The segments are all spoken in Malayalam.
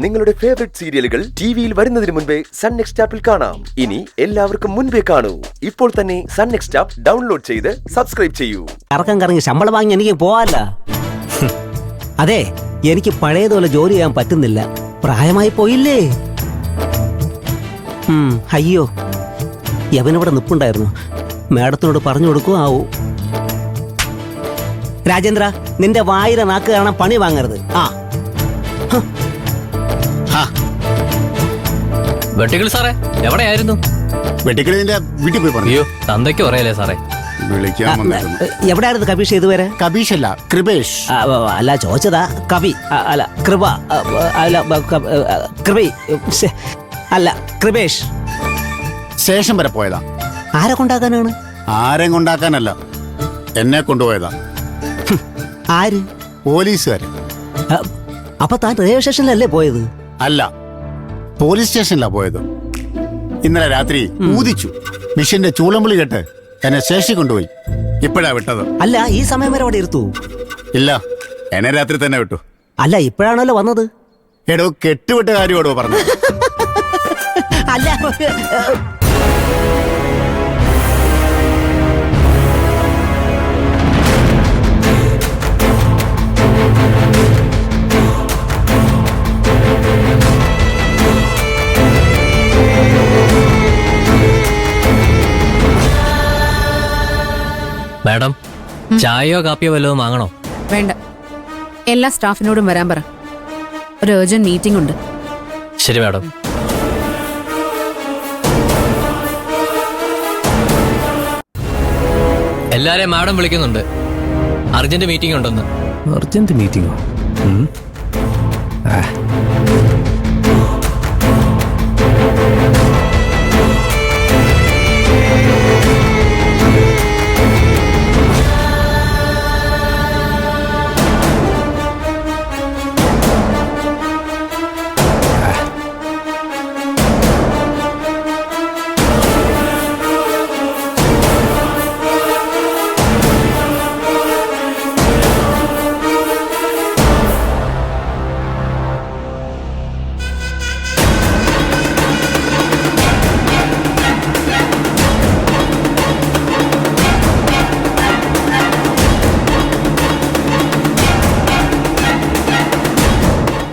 നിങ്ങളുടെ ഫേവറേറ്റ് സീരിയലുകൾ ടിവിയിൽ വരുന്നതിന് മുൻപേ സൺ നെക്സ്റ്റ് ആപ്പിൽ കാണാം. ഇനി എല്ലാവർക്കും മുൻപേ കാണൂ. ഇപ്പോൾ തന്നെ സൺ നെക്സ്റ്റ് ആപ്പ് ഡൗൺലോഡ് ചെയ്ത് സബ്സ്ക്രൈബ് ചെയ്യൂ. കറങ്ങി ശമ്പളം വാങ്ങി എനിക്ക് പോവാല്ല. അതെ, എനിക്ക് പഴയതുപോലെ ജോലി ചെയ്യാൻ പറ്റുന്നില്ല. പ്രായമായി പോയില്ലേ. അയ്യോ, യവനിവിടെ നിപ്പുണ്ടായിരുന്നു. മാഡത്തിനോട് പറഞ്ഞു കൊടുക്കൂ ആവൂ. രാജേന്ദ്ര, നിന്റെ വായിര നാക്ക് കാണാൻ പണി വാങ്ങരുത്. വെട്ടിക്കിൾ സാറേ എവിടെയായിരുന്നു? വെട്ടിക്കിളി നിന്റെ വീട്ടിൽ പോയി പറഞ്ഞു. അയ്യോ, തന്തയ്ക്ക് പറയല്ലേ സാറേ. വിളിക്കാൻ വന്നിരുന്നു. എവിടെയായിരുന്നു കബീഷ് ഇതുവരെ? കബീഷ് അല്ല, കൃപേഷ്. അല്ല, ചോദിച്ചതാ. കവി അല്ല, കൃപ അല്ല, കൃപി അല്ല, കൃപേഷ്. സ്റ്റേഷൻ വരെ പോയതാ. ആരെ കൊണ്ടാക്കാനാണ്? ആരെയും കൊണ്ടാക്കാനല്ല, എന്നെ കൊണ്ടുപോയതാ. ആര്? പോലീസുകാര്. അപ്പൊ താൻ റെയിൽവേ സ്റ്റേഷനിലല്ലേ പോയത്? അല്ല, പോലീസ് സ്റ്റേഷനിലാ പോയത്. ഇന്നലെ രാത്രി ഊതിച്ചു. മിഷന്റെ ചൂളമ്പിളി കേട്ട് എന്നെ സ്റ്റേഷനിൽ കൊണ്ടുപോയി. ഇപ്പോഴാ വിട്ടത്. അല്ല, ഈ സമയം വരെ അവിടെ ഇരുത്തു? ഇല്ല, എന്നെ രാത്രി തന്നെ വിട്ടു. അല്ല, ഇപ്പോഴാണല്ലോ വന്നത്. എടോ, കെട്ടുവിട്ട കാര്യമോടോ പറഞ്ഞു. അല്ല, മാഡം, ചായയോ കാപ്പിയോ വല്ലതും വാങ്ങണോ? വേണ്ട, എല്ലാ സ്റ്റാഫിനോടും വരാൻ പറ. ഒരു അർജന്റ് മീറ്റിംഗ് ഉണ്ട്. ശരി മാഡം. എല്ലാരെയും മാഡം വിളിക്കുന്നുണ്ട്. അർജന്റ് മീറ്റിംഗ് ഉണ്ടെന്ന്. അർജന്റ് മീറ്റിംഗോ?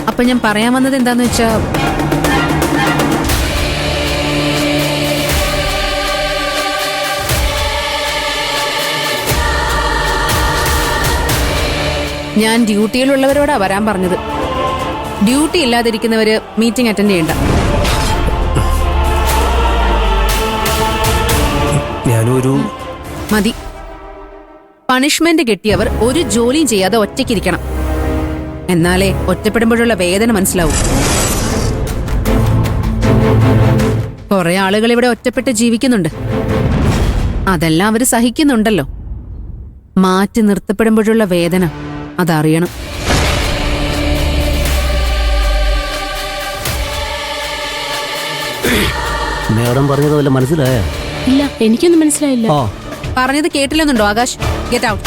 അപ്പൊ ഞാൻ പറയാൻ വന്നത് എന്താന്ന് വെച്ചാ, ഞാൻ ഡ്യൂട്ടിയിലുള്ളവരോടാ വരാൻ പറഞ്ഞത്. ഡ്യൂട്ടി ഇല്ലാതിരിക്കുന്നവര് മീറ്റിംഗ് അറ്റൻഡ് ചെയ്യണ്ട. ഞാനൊരു മതി. പണിഷ്മെന്റ് കിട്ടിയവർ ഒരു ജോലിയും ചെയ്യാതെ ഒറ്റയ്ക്കിരിക്കണം. എന്നാലേ ഒറ്റപ്പെടുമ്പോഴുള്ള വേദന മനസ്സിലാവും. കുറെ ആളുകൾ ഇവിടെ ഒറ്റപ്പെട്ട് ജീവിക്കുന്നുണ്ട്. അതെല്ലാം അവര് സഹിക്കുന്നുണ്ടല്ലോ. മാറ്റി നിർത്തപ്പെടുമ്പോഴുള്ള വേദന അതറിയണം. മേഡം പറഞ്ഞത് വല്ല മനസ്സിലായ? ഇല്ല, എനിക്കൊന്നും മനസ്സിലായില്ല. പറഞ്ഞത് കേട്ടില്ലെന്നുണ്ടോ ആകാശ്? Get out.